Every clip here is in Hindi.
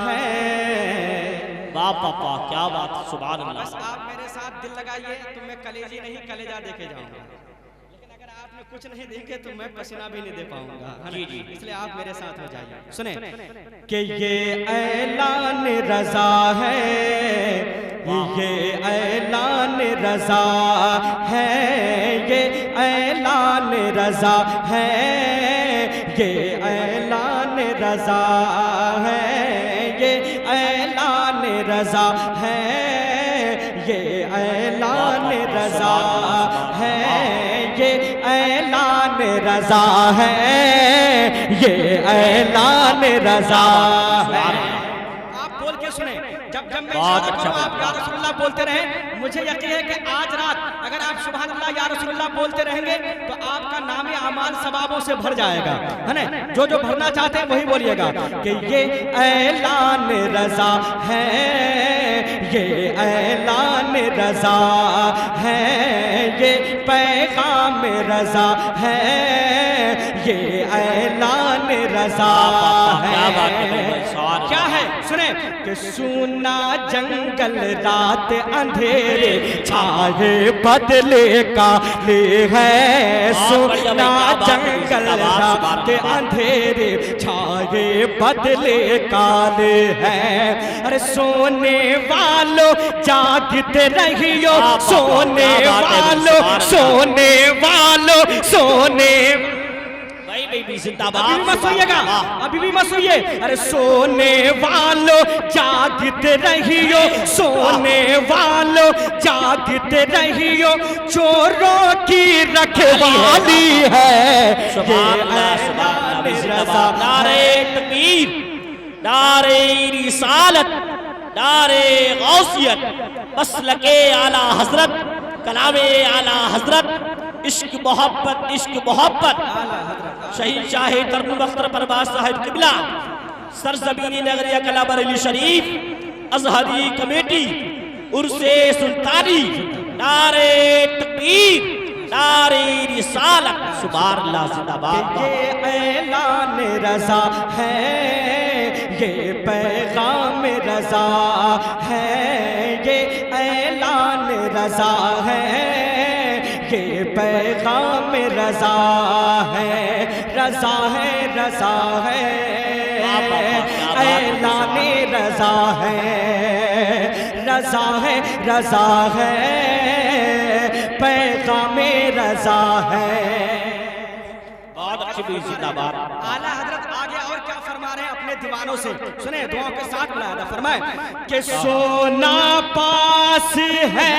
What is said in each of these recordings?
है। वाह पापा, क्या बात, सुभान अल्लाह। बस आप मेरे साथ दिल लगाइए तो मैं कलेजी नहीं कलेजा देके जाऊंगा, लेकिन अगर आपने कुछ नहीं देखे तो मैं पसीना भी नहीं दे पाऊंगा, है ना? इसलिए आप मेरे साथ हो जाइए। सुने कि ये ऐलान रजा है, ये ऐलान रजा है, ये ऐलान रजा है, ये ऐलान रजा है, ये ऐलान रजा है, ये ऐलान रजा है, ये ऐलान रजा है, ये ऐलान रजा है। आप बोल के सुने, जब मैं इशारा करूं आप या रसूलुल्लाह बोलते रहे। मुझे यकीन है कि आज रात अगर आप सुभान अल्लाह या रसूलुल्लाह बोलते रहेंगे तो आपका नाम अमाल सवाबों से भर जाएगा, है ना? जो जो भरना चाहते हैं वही बोलिएगा कि ये ऐलान रजा है, ये ऐलान रजा है, ये पैगाम रजा है, ये ऐलान रजा है। क्या है सुने कि सुना जंगल रात अंधेरे छाए बदले काले है, सुना जंगल रात अंधेरे छाए बदले काले है। अरे सोने वालों जागते रहियो, सोने वालों, सोने वालों, सोने अभी भी मत सोइएगा, अभी भी मत सोइए। अरे सोने वालों जागते रहियो, सोने वालों जागते रहियो, चोरों की रखवाली है। नारे तकबीर, नारे रिसालत, नारे गौसियत, मसलके आला हजरत, कलामे आला हजरत, इश्क मोहब्बत, इश्क मोहब्बत। शहीद शाहे तरनुम अख्तर परवाज़ साहिब किबला, सरजमीनी नगरिया कला बरेली शरीफ, अजहरी कमेटी, उर्से सुल्तानी, नारे तकबीर, नारे रिसालत, सुभान अल्लाह, जिंदाबाद। ये ऐलान रजा है, ये पैगाम रजा है, ये ऐलान रजा है, ये पैगाम रजा है, रजा है, रजा है, ऐलान रजा है, रजा है, रजा है, पैगाम रजा है। बहुत अच्छी भी, जिंदाबाद। आला हजरत आगे और क्या फरमा रहे हैं अपने दीवानों से, सुने दुआओं के साथ बुलाया फरमाए कि सोना पास है,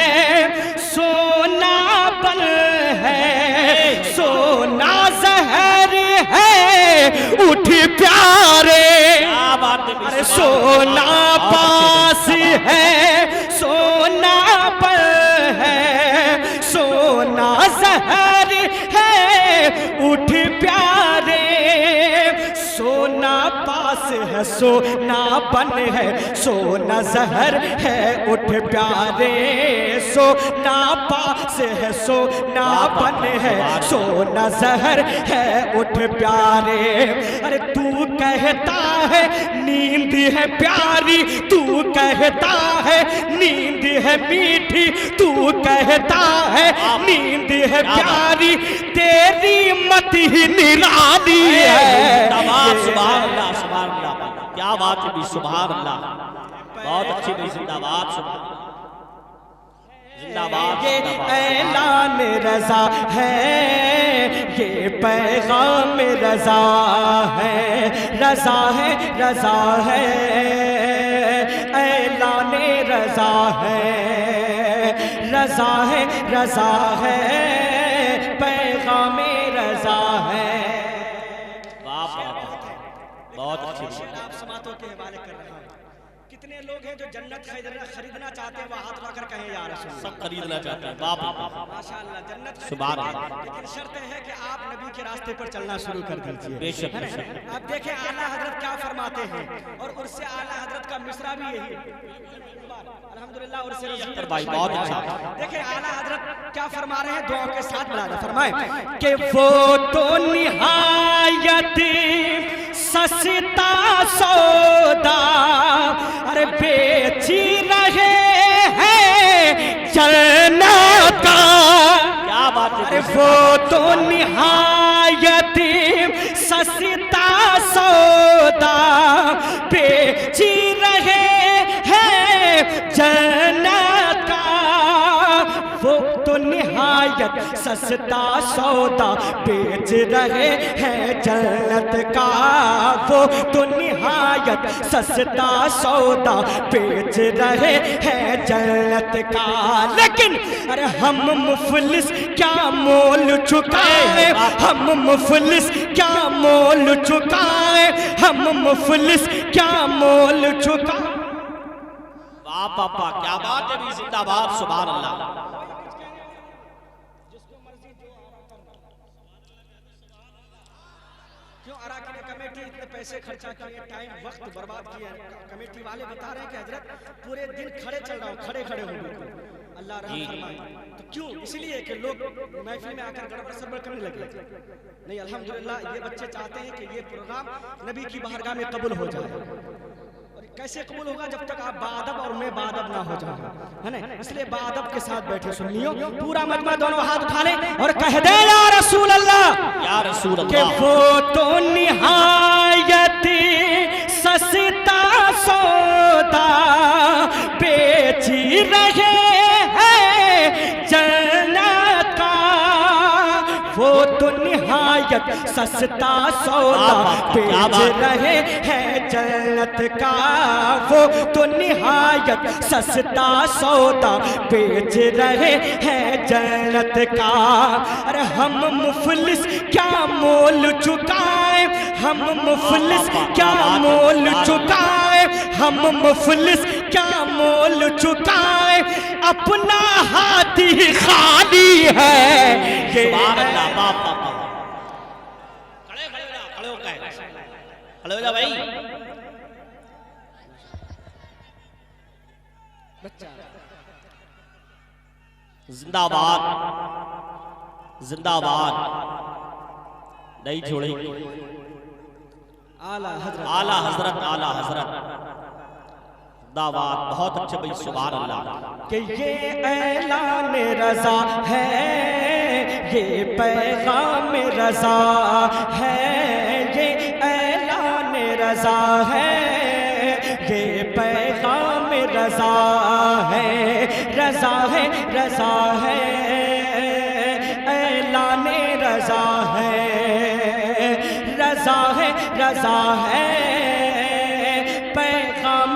सोना बल है, सोना जहर है, उठ प्यारे। अरे सोना पास है, सोना बल है, सोना जहर है, उठ प्यारे। सोना पास है, सोना बन है, सोना जहर है, उठ प्यारे। सोना पास है, सोना बन है, सोना जहर है, उठ प्यारे। अरे तू कहता है नींद है प्यारी, तू कहता है नींद है मीठी, तू कहता है नींद है प्यारी, तेरी मत ही निराली है। सुभान अल्लाह, सुभान अल्लाह, क्या बात है भी, सुभान अल्लाह, बहुत अच्छी भी, जिंदाबाद, जिंदाबाद। ये ऐलान रजा है, ये पैगाम रजा है, रजा है, रजा है, ऐलान रजा है, रजा है, रजा है, पैगाम रजा है। बहुत अच्छी। आप समातों के हवाले कर रहे हैं। कितने लोग हैं जो जन्नत खरीदना चाहते हैं, वो हाथ उठाकर कहें या रसूल। सब खरीदना चाहते हैं, बाप माशाअल्लाह, जन्नत सुभान अल्लाह। लेकिन शर्त है कि आप नबी के रास्ते पर चलना शुरू कर दीजिए। बेशक। अब देखें आला हजरत क्या फरमाते हैं, और उससे आला हजरत का मिसरा भी यही है। अल्हम्दुलिल्लाह, और से भाई बहुत अच्छा। देखें आला हजरत क्या फरमा रहे हैं, दुआओं के साथ बुलाना फरमाए कि वो तो निहायत सस्ता सौदा वो तो निहायत सस्ता सौदा बेची रहे हैं जन्नत का। वो तो निहायत सस्ता सौदा बेच रहे हैं जन्नत का। वो तो निहायत सस्ता सौदा बेच रहे हैं जन्नत का। लेकिन अरे हम मुफलिस क्या मोल चुकाए, हम मुफलिस क्या मोल चुकाए, हम मुफलिस क्या मोल चुकाए। वाह पापा क्या बात है भी, जिंदाबाद सुभान अल्लाह। क्यों अराकीन कमेटी इतने पैसे खर्चा किए, टाइम वक्त बर्बाद किए। कमेटी वाले बता रहे हैं कि हजरत पूरे दिन खड़े चल रहा हूँ, खड़े खड़े हो गए। अल्लाह रहम फरमाए। तो क्यों? इसलिए कि लोग महफिल में आकर गड़बड़ सड़बड़ करने लगे। नहीं, अल्हम्दुलिल्लाह ये बच्चे चाहते हैं कि ये प्रोग्राम नबी की बारगाह में कबूल हो जाए। और कैसे कबूल होगा? जब तक आप बाअदब और मैं बाअदब ना हो जाऊं, है ना। इसलिए बाअदब के साथ बैठे सुनियो, पूरा मजमा दोनों हाथ उठा ले और कह दे या रसूल अल्लाह, या रसूल कि अल्लाह। वो तो निहायत सस्ता सौदा बेच रहे हैं जन्नत का। वो तो निहायत सस्ता सौदा बेच रहे हैं जन्नत का। वो तो निहायत सस्ता सौदा बेच रहे हैं जन्नत का। अरे हम मुफलिस क्या मोल चुकाए, हम मुफलिस क्या मोल चुकाए, हम मुफलिस क्या मोल चुकाए। अपना हाथ ही खाली है ये। सुभान अल्लाह। बाप पापा खड़े खड़े हो जा, खड़े हो गए, खड़े हो जा भाई। जिंदाबाद जिंदाबाद, नहीं छोड़ेंगे। आला हजरत, आला हजरत, आला हजरत, जिंदाबाद। बहुत अच्छे भाई सुभान अल्लाह। कि ये ऐलान रजा है, ये पैगाम रजा है, ये ऐलान रजा है, ये पैगाम रजा है, रजा है, रजा है, ऐलान रजा है, रजा है, रजा है, पैगाम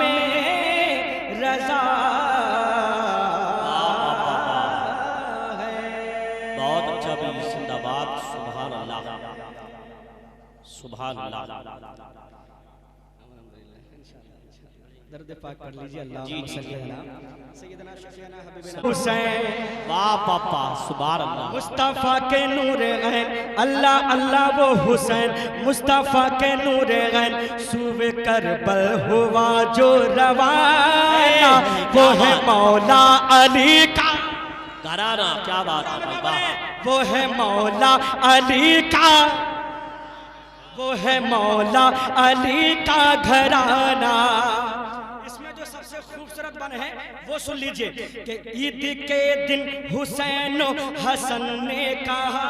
रजा है। बहुत अच्छा भाई, जिंदाबाद सुभान अल्लाह, सुभान अल्लाह। दर्द पाक पढ़ लीजिए। अल्लाह सैयदना शफीना हबीबना हुसैन। वाह पापा सुभान अल्लाह। मुस्तफ़ा के नूर ऐन, अल्लाह अल्लाह वो हुसैन, मुस्तफ़ा के नूर ऐन, सूबे करबल हुआ जो रवाना, वो है मौला अली का घराना। क्या बात है वाह। वो है मौला अली का, वो है मौला अली का घराना। इसमें जो सबसे खूबसूरत बन है वो सुन लीजिए कि ईद के दिन हुसैन हसन ने कहा।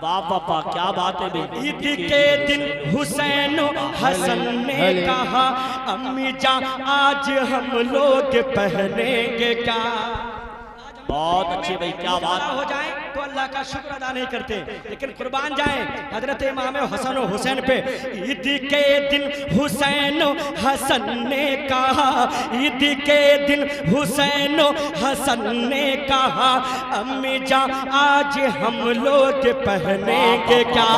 वाह पापा क्या बात है भाई। ईद के दिन हुसैन हसन ने कहा, अम्मी जान आज हम लोग पहनेंगे क्या। बहुत अच्छे भाई क्या बात। हो जाए तो अल्लाह का शुक्र अदा नहीं करते, लेकिन कुर्बान जाए हजरत इमाम हसन और हुसैन पे। ईद के दिन हुसैन हसन ने कहा, ईद के दिन हुसैन हसन ने कहा, अम्मी जान आज हम लोग पहनेंगे क्या।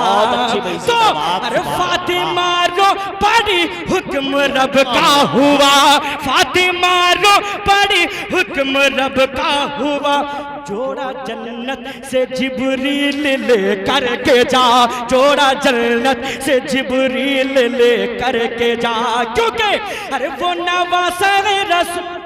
तो अरे फातिमा रो बड़ी हुक्म रब का हुआ, फातिमा रो बड़ी हुक्म रब का हुआ। जोड़ा जन्नत से जिब्रील ले करके जा, जोड़ा जन्नत से जिब्रील ले करके जा, क्योंकि अरे वो नवासा रसूल।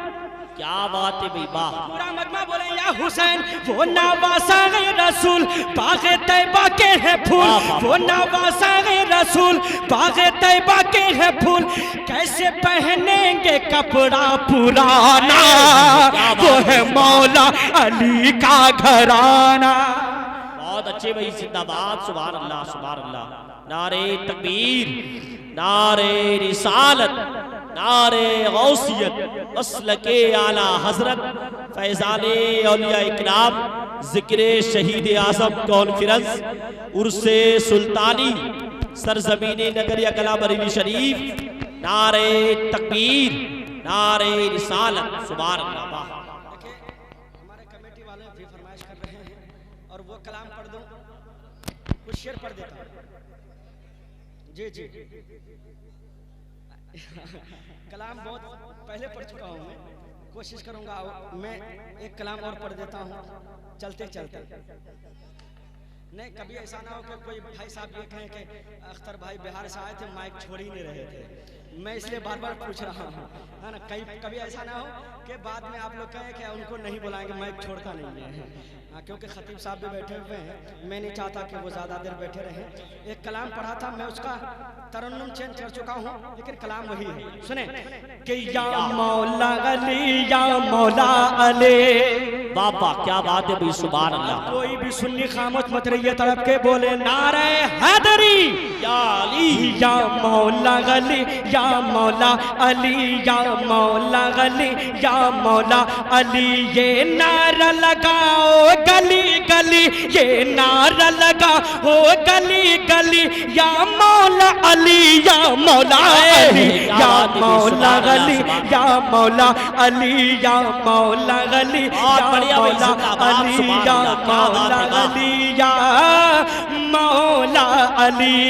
क्या बात है भाई वाह। पूरा मजमा बोले या हुसैन, वो नवासा रसूल बाग तैबा के है फूल, वो नवासा रसूल बाग तैबा के है फूल, कैसे पहनेंगे कपड़ा पुराना, वो है मौला अली का घराना। बहुत अच्छे भाई, जिंदाबाद, सुभान अल्लाह सुभान अल्लाह। नारे तकबीर, नारे रिसालत, नारे गौसियत, मसलके आला हजरत फैजाने औलिया इकराम, जिक्रे शहीद आज़म कॉन्फ्रेंस उर्से सुल्तानी सरजमीने नगरिया कला बरेली शरीफ। नारे तकबीर, नारे रिसालत, सुभान अल्लाह। हमारे कमेटी वाले भी फरमाइश कर रहे हैं और वो कलाम पढ़ दूं, कुछ शेर पढ़ देता हूं। जी जी कलाम बहुत पहले पढ़ चुका हूं मैं, कोशिश करूंगा मैं एक कलाम और पढ़ देता हूं चलते चलते। नहीं, कभी ऐसा ना हो कि कोई भाई साहब ये कहें कि अख्तर भाई बिहार से आए थे, माइक छोड़ ही नहीं रहे थे। मैं इसलिए बार बार पूछ रहा हूँ, है ना, कभी ऐसा ना हो कि बाद में आप लोग कहें कि उनको नहीं बुलाएंगे, माइक छोड़ता नहीं है। हाँ, क्योंकि खतीब साहब भी बैठे हुए हैं, मैं नहीं चाहता कि वो ज़्यादा देर बैठे रहें। एक कलाम पढ़ा था, मैं उसका तरन्नुम चेंज कर चुका हूँ, लेकिन कलाम वही है। सुने कि या मौला अली, या मौला अली। बाबा क्या बात है भाई, सुभान अल्लाह। कोई भी सुन्नी खामोश मत रहिए, तरफ के बोले नारे हैदरी, या अली, या मौला अली, या मौला अली, या मौला अली, या मौला अली। ये नारा लगाओ गली गली, ये नारा लगाओ गली गली, या मौला अली, या मौला अली, या मौला अली, या मौला अली, या मौला अली, या मौला अली, या मौला अली, या मौला अली।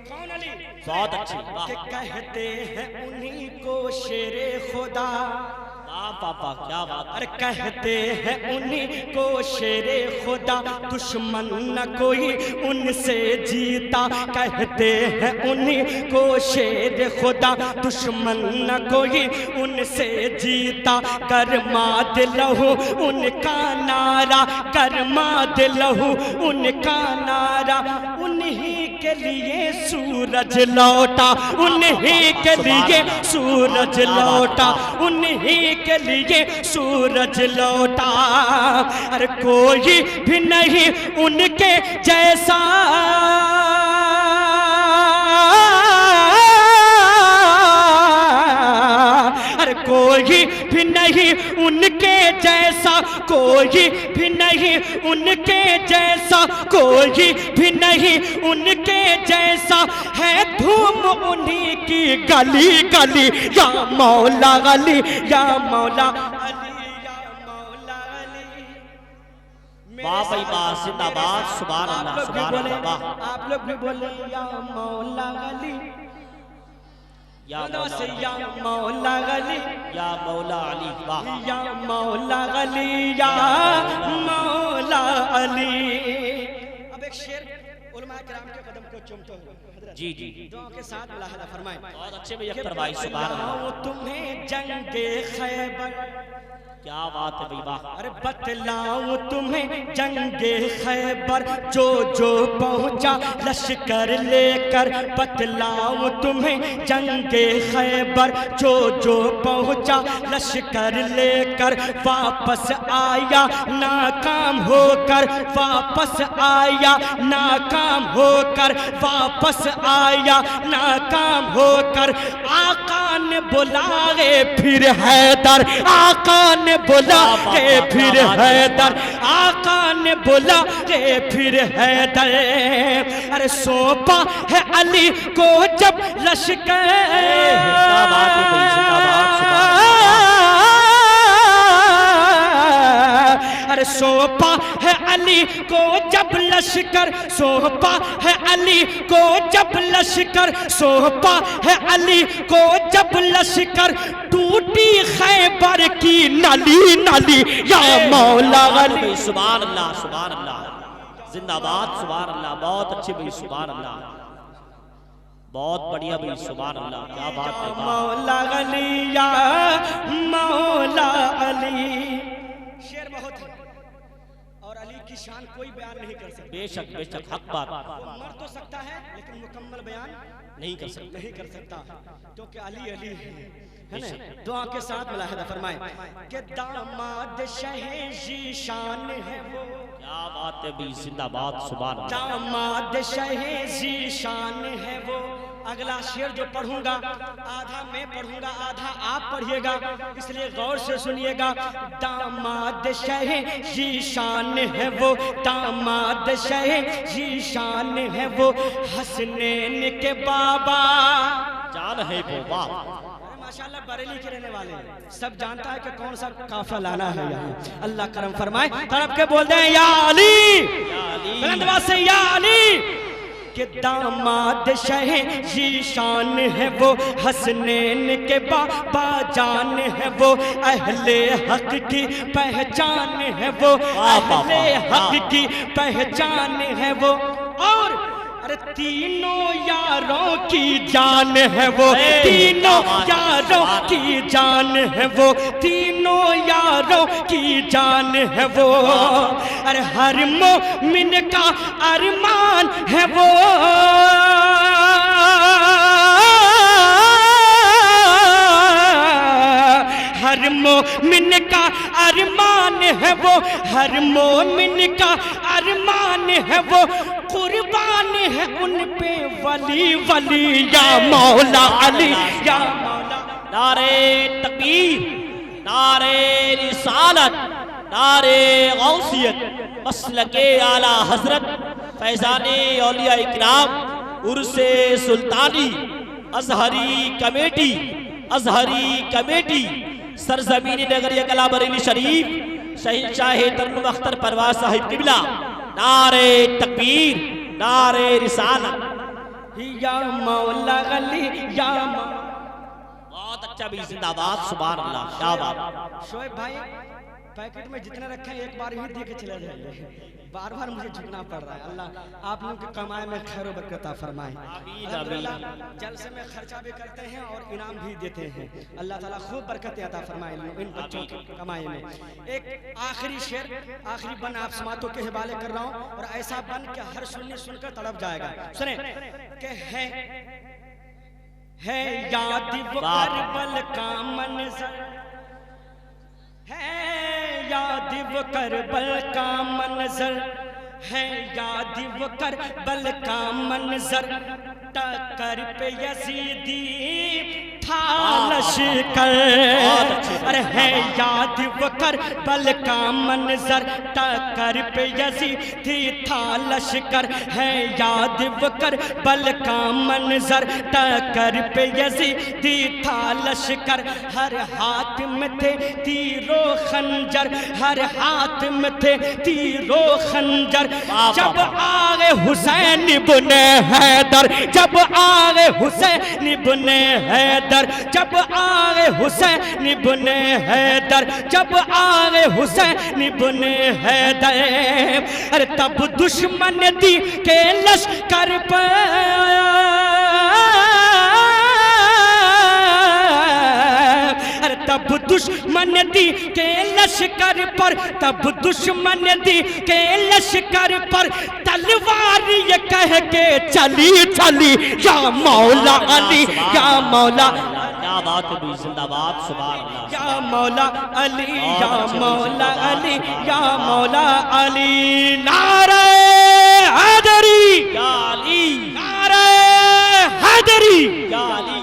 कौन अली? बहुत अच्छी। कहते हैं उन्हीं को शेरे खुदा। पापा क्या बात। अरे कहते हैं उन्हीं को शेरे खुदा, दुश्मन न कोई उनसे जीता। कहते हैं उन्हीं को शेर खुदा, दुश्मन न कोई उनसे जीता। गरमा दिलहू उनका नारा, गरमा दिलहू उनका नारा। उन्हीं के लिए सूरज लौटा, उन्हीं के लिए सूरज लौटा, उन्हीं के लिए सूरज लौटा। अरे कोई भी नहीं उनके जैसा, अरे कोई भी नहीं उनके जैसा, कोई भी नहीं उनके जैसा, कोई भी नहीं उनके जैसा। है धूम उन्हीं की गली गली, या मौला अली, या मौला अली, या मौला अली। वाह भाई वाह, जिंदाबाद, सुभान अल्लाह सुभान अल्लाह। आप लोग भी बोले या मौला अली, या या मौला अली, या मौला अली। वाह, या मौला अली, या मौला अली। अब एक शेर उलमा किराम के कदम को चूमते हुए जी जी दुआ के साथ मुलाहजा फरमाएं। बहुत अच्छे भाई अख्तर भाई, सुभान अल्लाह। तुम्हें जंगे खैबर, क्या बात है भाई, वाह। अरे बतलाऊं तुम्हें जंगे खैबर, जो जो पहुंचा लश्कर लेकर। बतलाऊं तुम्हें जंगे खैबर, जो जो पहुंचा लश्कर लेकर। वापस आया नाकाम होकर, वापस आया नाकाम होकर, वापस आया नाकाम होकर। आका ने बुलाए फिर हैदर, आका ने बोला के फिर हैदर, आका ने बोला के फिर हैदर। अरे सौंपा है अली को जब लश्कर, अरे सौंपा है अली को जब लश्कर, सौंपा है अली को जब लश्कर, सौंपा है अली को जब लश्कर। टूटी खैबर की नली नली, या मौला अली। सुभान अल्लाह सुभान अल्लाह, जिंदाबाद, सुभान अल्लाह। बहुत अच्छे भाई, सुभान अल्लाह, बहुत बढ़िया भाई, सुभान अल्लाह। क्या बात है, मौला अली, या मौला अली। शेर बहुत है और अली की शान कोई बयान नहीं कर सकता। बेशक बेशक, हक बात। मर तो सकता है लेकिन मुकम्मल बयान नहीं कर सकता, नहीं कर सकता, क्योंकि अली अली है ना। दुआ के साथ मुलाहिदा फरमाएं कि दामाद शहे जी शान है वो, क्या बात है भाई, जिंदाबाद सुभान अल्लाह। दामाद शहे ज़ीशान है वो। अगला शेर जो पढ़ूंगा आधा मैं पढ़ूंगा आधा आप पढ़िएगा, इसलिए गौर से सुनिएगा। दामाद शहे ज़ीशान है वो, दामाद शहे ज़ीशान है वो, हसनैन के बाबा जान है वो बाप। माशाल्लाह बरेली के रहने वाले हैं, सब जानता है कि कौन सा काफिला लाना है यहाँ। अल्लाह करम फरमाए, तड़प के बोलते हैं या अली, बुलंदवाज़ से या अली। कि दामाद शहे ज़ीशान है वो, हसनैन के बाबा जान है वो, अहले हक की पहचान है वो, अहले हक की पहचान है वो। और अरे तीनों यारों की जान है वो, तीनों यारों की जान है वो, तीनों यारों की जान है वो। अरे हर मोमिन का अरमान है वो, हर मोमिन का अरमान है वो, हर मोमिन का अरमान है वो। कुर्बान है उन पे वली वली, या मौला अली या मौला। नारे तकबीर, नारे रिसालत, नारे गौसियत, मसलके आला हजरत फैजाने औलिया इकराम उर्से सुल्तानी अजहरी कमेटी, अजहरी कमेटी सरजमीनी नगरिया कला बरेली शरीफ, शहींशाह तरन्नुम अख्तर परवाज़ साहिब किबला। नारे तकबीर, नारे रिसालत, या मौला अली या मौला। बहुत अच्छा भी, जिंदाबाद सुभान अल्लाह, क्या बात। शोएब भाई पैकेट में जितने रखे हैं एक बार ही दे के चले जाइए, बार बार मुझे झुकना पड़ रहा है। अल्लाह आप लोगों के कमाए में खैर बरकत फरमाए। जलसे में खर्चा भी करते हैं और इनाम भी देते हैं। अल्लाह ताला खूब बरकत अता फरमाए इन बच्चों के कमाए में। एक आखिरी शेर, आखिरी बन आप समातों के हवाले कर रहा हूँ, और ऐसा बन के हर सुनने सुनकर तड़प जाएगा। सुने के है याद वो करबल का मंजर, है याद वो करबल का मंजर, है याद वो करबल का मंजर। टक्कर पे यजीदी था लश्कर, अरे है याद वो करबल का मंजर। टक्कर पे यजीदी था लश्कर, है याद वो करबल का मंजर। टक्कर पे यजीदी था लश्कर, हर हाथ में थे तीरो खंजर, हर हाथ में थे तीरो खंजर। जब आगे हुसैन इब्ने हैदर, जब आगे हुसैन इब्ने हैदर, जब आगे हुसैन इब्ने हैदर, जब आगे हुसैन इब्ने हैदर। अरे तब दुश्मन दी के लश्कर पर, अरे तब दुश्मन दी के लश्कर पर, तब दुश्मन दी के लश्कर पर तलवार ये कह के चली चली, या मौला अली या मौला। क्या बात है, जिंदाबाद सुभान अल्लाह, या मौला अली या मौला अली या मौला अली। नारे हैदरी, या अली, नारे हैदरी, या अली।